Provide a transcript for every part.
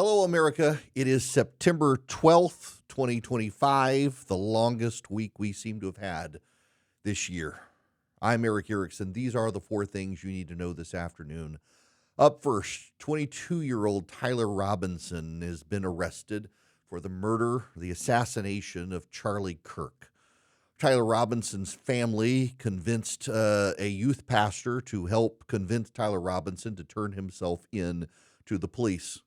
Hello, America. It is September 12th, 2025, the longest week we seem to have had this year. I'm Erick Erickson. These are the four things you need to know this afternoon. Up first, 22-year-old Tyler Robinson has been arrested for the assassination of Charlie Kirk. Tyler Robinson's family convinced a youth pastor to help convince Tyler Robinson to turn himself in to the police.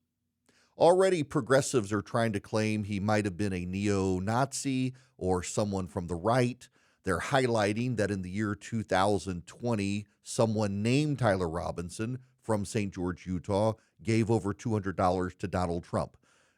Already, progressives are trying to claim he might have been a neo-Nazi or someone from the right. They're highlighting that in the year 2020, someone named Tyler Robinson from St. George, Utah, gave over $200 to Donald Trump.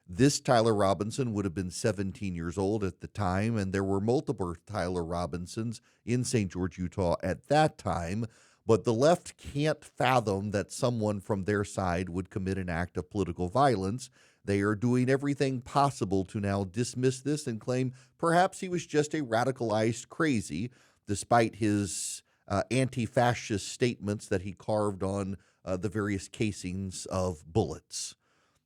This Tyler Robinson would have been 17 years old at the time, and there were multiple Tyler Robinsons in St. George, Utah at that time. But the left can't fathom that someone from their side would commit an act of political violence. They are doing everything possible to now dismiss this and claim perhaps he was just a radicalized crazy, despite his anti-fascist statements that he carved on the various casings of bullets.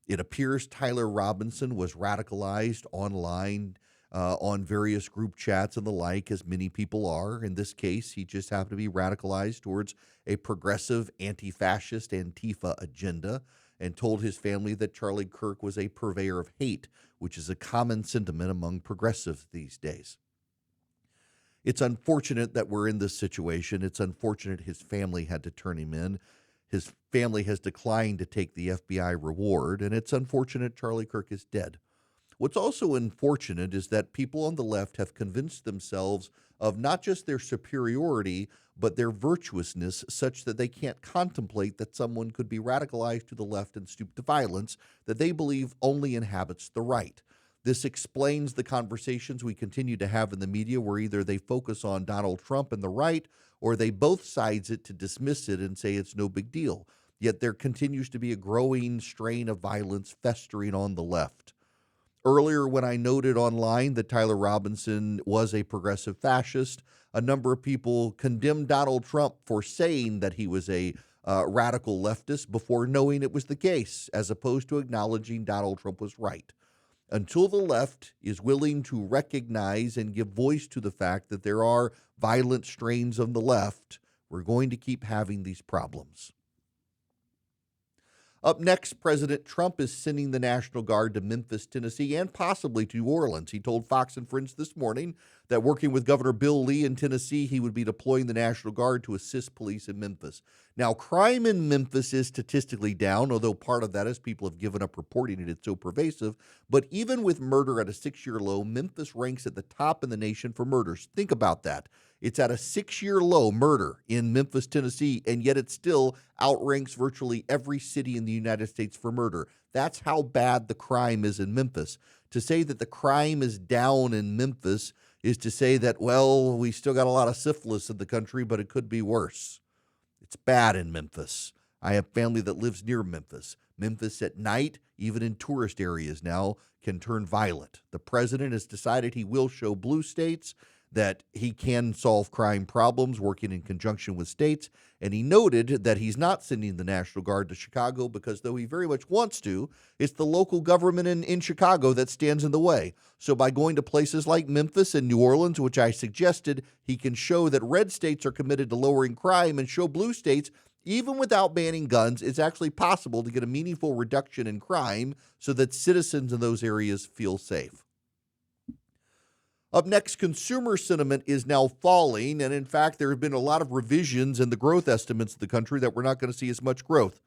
It appears Tyler Robinson was radicalized online on various group chats and the like, as many people are. In this case, he just happened to be radicalized towards a progressive anti-fascist Antifa agenda and told his family that Charlie Kirk was a purveyor of hate, which is a common sentiment among progressives these days. It's unfortunate that we're in this situation. It's unfortunate his family had to turn him in. His family has declined to take the FBI reward, and it's unfortunate Charlie Kirk is dead. What's also unfortunate is that people on the left have convinced themselves of not just their superiority, but their virtuousness, such that they can't contemplate that someone could be radicalized to the left and stoop to violence that they believe only inhabits the right. This explains the conversations we continue to have in the media, where either they focus on Donald Trump and the right, or they both sides it to dismiss it and say it's no big deal. Yet there continues to be a growing strain of violence festering on the left. Earlier, when I noted online that Tyler Robinson was a progressive fascist, a number of people condemned Donald Trump for saying that he was a radical leftist before knowing it was the case, as opposed to acknowledging Donald Trump was right. Until the left is willing to recognize and give voice to the fact that there are violent strains on the left, we're going to keep having these problems. Up next, President Trump is sending the National Guard to Memphis, Tennessee, and possibly to New Orleans. He told Fox and Friends this morning that working with Governor Bill Lee in Tennessee, he would be deploying the National Guard to assist police in Memphis. Now, crime in Memphis is statistically down, although part of that is people have given up reporting it. It's so pervasive. But even with murder at a 6-year low, Memphis ranks at the top in the nation for murders. Think about that. It's at a 6-year low, murder in Memphis, Tennessee, and yet it still outranks virtually every city in the United States for murder. That's how bad the crime is in Memphis. To say that the crime is down in Memphis is to say that, well, we still got a lot of syphilis in the country, but it could be worse. It's bad in Memphis. I have family that lives near Memphis. Memphis at night, even in tourist areas now, can turn violent. The president has decided he will show blue states that he can solve crime problems working in conjunction with states, and he noted that he's not sending the National Guard to Chicago because, though he very much wants to, it's the local government in Chicago that stands in the way. So by going to places like Memphis and New Orleans, which I suggested, he can show that red states are committed to lowering crime and show blue states, even without banning guns, it's actually possible to get a meaningful reduction in crime so that citizens in those areas feel safe. Up next, consumer sentiment is now falling, and in fact, there have been a lot of revisions in the growth estimates of the country that we're not going to see as much growth.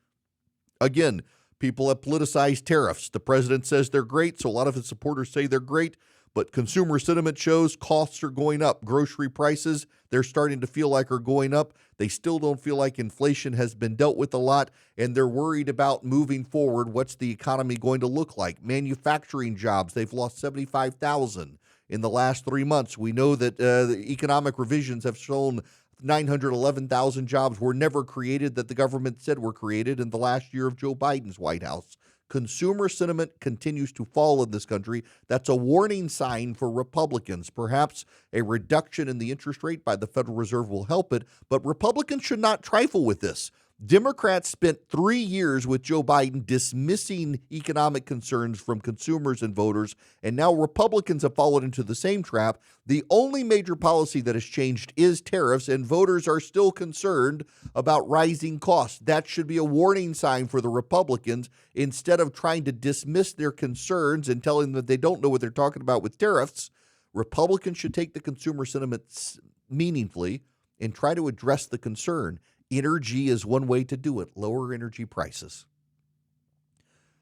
Again, people have politicized tariffs. The president says they're great, so a lot of his supporters say they're great, but consumer sentiment shows costs are going up. Grocery prices, they're starting to feel like are going up. They still don't feel like inflation has been dealt with a lot, and they're worried about moving forward. What's the economy going to look like? Manufacturing jobs, they've lost 75,000. In the last 3 months. We know that the economic revisions have shown 911,000 jobs were never created that the government said were created in the last year of Joe Biden's White House. Consumer sentiment continues to fall in this country. That's a warning sign for Republicans. Perhaps a reduction in the interest rate by the Federal Reserve will help it, but Republicans should not trifle with this. Democrats spent 3 years with Joe Biden dismissing economic concerns from consumers and voters, and now Republicans have followed into the same trap. The only major policy that has changed is tariffs, and voters are still concerned about rising costs. That should be a warning sign for the Republicans. Instead of trying to dismiss their concerns and telling them that they don't know what they're talking about with tariffs, Republicans should take the consumer sentiments meaningfully and try to address the concern. Energy is one way to do it. Lower energy prices.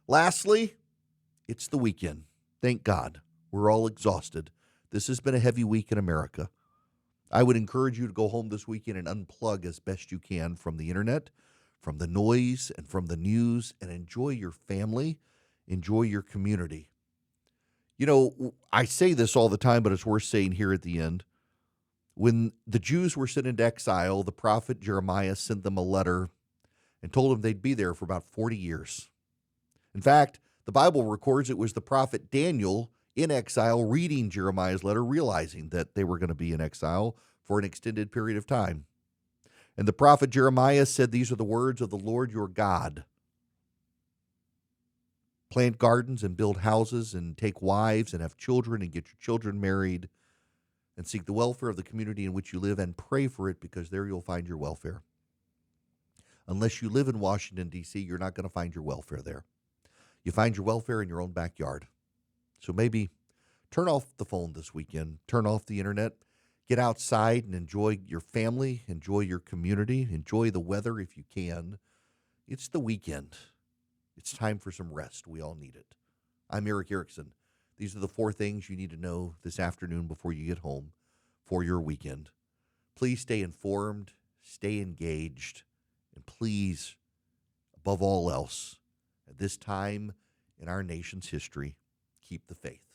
Lastly, it's the weekend. Thank God. We're all exhausted. This has been a heavy week in America. I would encourage you to go home this weekend and unplug as best you can from the internet, from the noise, and from the news, and enjoy your family, enjoy your community. You know, I say this all the time, but it's worth saying here at the end. When the Jews were sent into exile, the prophet Jeremiah sent them a letter and told them they'd be there for about 40 years. In fact, the Bible records it was the prophet Daniel in exile reading Jeremiah's letter, realizing that they were going to be in exile for an extended period of time. And the prophet Jeremiah said, "These are the words of the Lord your God. Plant gardens and build houses and take wives and have children and get your children married, and seek the welfare of the community in which you live and pray for it, because there you'll find your welfare." Unless you live in Washington, D.C., you're not going to find your welfare there. You find your welfare in your own backyard. So maybe turn off the phone this weekend, turn off the internet, get outside and enjoy your family, enjoy your community, enjoy the weather if you can. It's the weekend. It's time for some rest. We all need it. I'm Erick Erickson. These are the 4 things you need to know this afternoon before you get home for your weekend. Please stay informed, stay engaged, and please, above all else, at this time in our nation's history, keep the faith.